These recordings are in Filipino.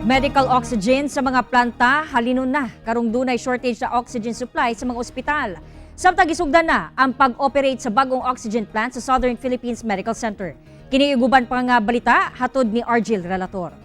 Medical oxygen sa mga planta halinon na karong dunay shortage sa oxygen supply sa mga ospital. Samtang gisugdan na ang pag-operate sa bagong oxygen plant sa Southern Philippines Medical Center. Kiniiguban pa nga balita hatod ni Argel Relator.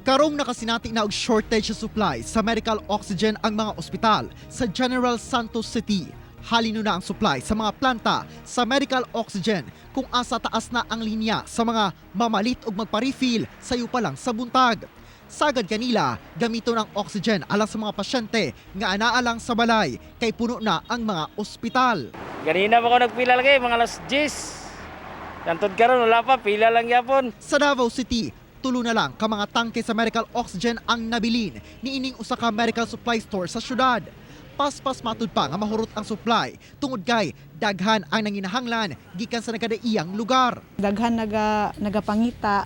Karong nakasinati na og shortage sa supply sa medical oxygen ang mga ospital sa General Santos City. Halino na ang supply sa mga planta sa medical oxygen kung asa taas na ang linya sa mga mamalit og magpa-refill sayo pa lang sa buntag. Sagad kanila, gamito ng oxygen alang sa mga pasyente nga anaa lang sa balay kay puno na ang mga ospital. Ganina pa ako nagpila lagi, mga alas 10. Yantod karon wala pa, pila lang yapon. Sa Davao City, tulo na lang ka mga tangke sa medical oxygen ang nabilin ni ining usa ka medical supply store sa syudad. Paspas matud pa nga mahurot ang supply tungod kay daghan ang nanginahanglan gikan sa nagkadaiyang lugar. Daghan nagapangita,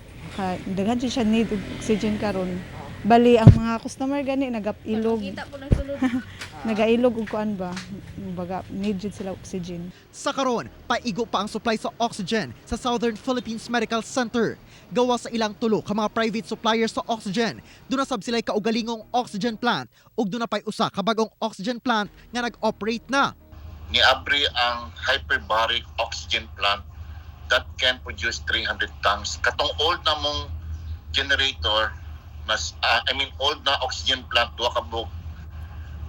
daghan siya need oxygen karon. Bali ang mga customer gani nagailog. Nagailog og kuan ba? Baga need jud sila oxygen. Sa karon, paigo pa ang supply sa oxygen sa Southern Philippines Medical Center. Gawa sa ilang tulo ka mga private suppliers sa oxygen. Doon na sab sila'y kaugalingong oxygen plant ug doon na pa'y usa ka bagong oxygen plant nga nag-operate na. Niabri ang hyperbaric oxygen plant that can produce 300 tons. Katong old na mong generator, old na oxygen plant, duha ka bug,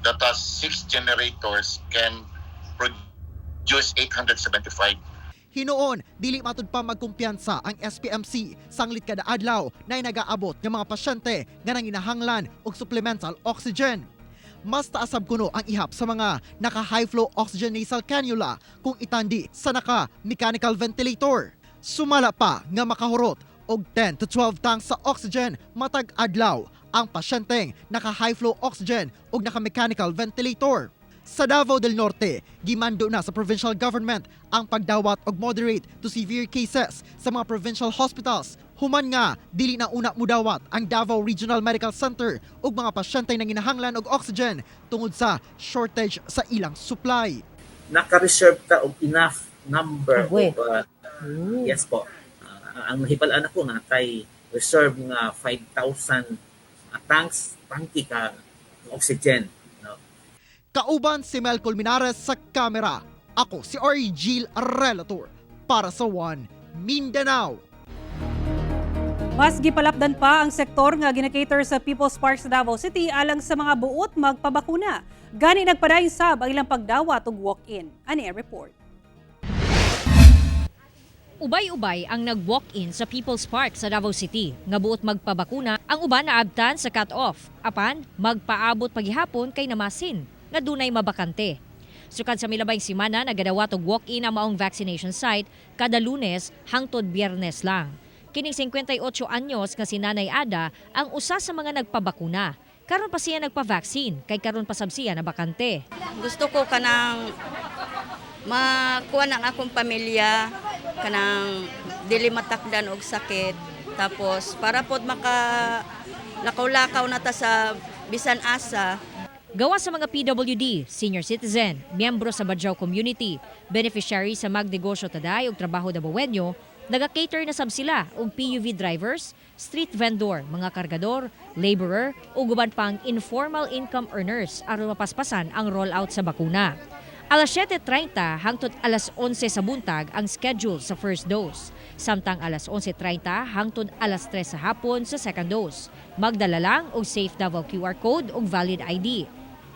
that has 6 generators can produce 875. Hinoon, dili matud pa magkumpiyansa ang SPMC sanglit kada adlaw na nagaabot ng mga pasyente nga nanginahanglan og supplemental oxygen. Mas taasab kuno ang ihap sa mga naka-high flow oxygen nasal cannula kung itandi sa naka-mechanical ventilator. Sumala pa nga makahurot og 10 to 12 tanks sa oxygen matag adlaw ang pasyenteng naka-high flow oxygen ug naka-mechanical ventilator. Sa Davao del Norte, gimando na sa provincial government ang pagdawat og moderate to severe cases sa mga provincial hospitals. Human nga, dili na una mudawat ang Davao Regional Medical Center ug mga pasyente nang ginahanglan og oxygen tungod sa shortage sa ilang supply. Naka-reserve ka og enough number of yes po. Ang nahibalaan ako na kay reserve nga 5,000 tangki ka oxygen. Kauban si Mel Colmenares sa kamera. Ako si Argel Relator para sa One Mindanao. Mas gipalapdan pa ang sektor nga ginakater sa People's Park sa Davao City alang sa mga buot magpabakuna. Gani nagpadayon sab ang ilang pagdawat og walk-in. Ani report. Ubay-ubay ang nag-walk-in sa People's Park sa Davao City. Nga buot magpabakuna, ang uban naabtan sa cut-off. Apan, magpaabot paghihapon kay namasin nga dunay mabakante. Sukad sa milabayng simana, nagadawat og walk-in ang maong vaccination site kada Lunes hangtod Biyernes lang. Kining 58 anyos nga si Nanay Ada ang usa sa mga nagpabakuna. Karon pa siya nagpa-vaccine kay karon pa sab siya na bakante. Gusto ko kanang makuha ng akong pamilya kanang dili matakdan og sakit, tapos para pod lakaw-lakaw na ta sa bisan asa. Gawa sa mga PWD, senior citizen, miyembro sa Badjao community, beneficiary sa magnegosyo taday ug trabaho Davaoenyo, naga-cater na sab sila og PUV drivers, street vendor, mga kargador, laborer ug uban pang informal income earners aron mapaspasan ang rollout sa bakuna. Alas 7:30 hangtod alas 11 sa buntag ang schedule sa first dose, samtang alas 11:30 hangtod alas 3 sa hapon sa second dose. Magdala lang og Safe Davao QR code ug valid ID.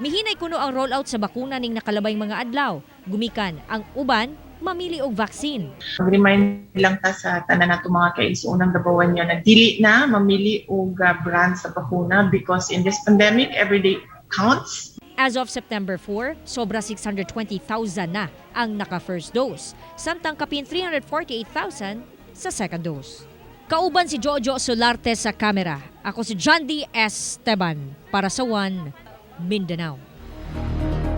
Mihinay kuno ang rollout sa bakuna ning nakalabay mga adlaw. Gumikan ang uban mamili og vaccine. Remind lang ta sa tanan nato mga kaigsuonang Davaoenyo na dili na mamili og brand sa bakuna because in this pandemic every day counts. As of September 4, sobra 620,000 na ang naka-first dose, samtang kapin 348,000 sa second dose. Kauban si Jojo Solarte sa kamera. Ako si John D. Esteban para sa One Mindanao.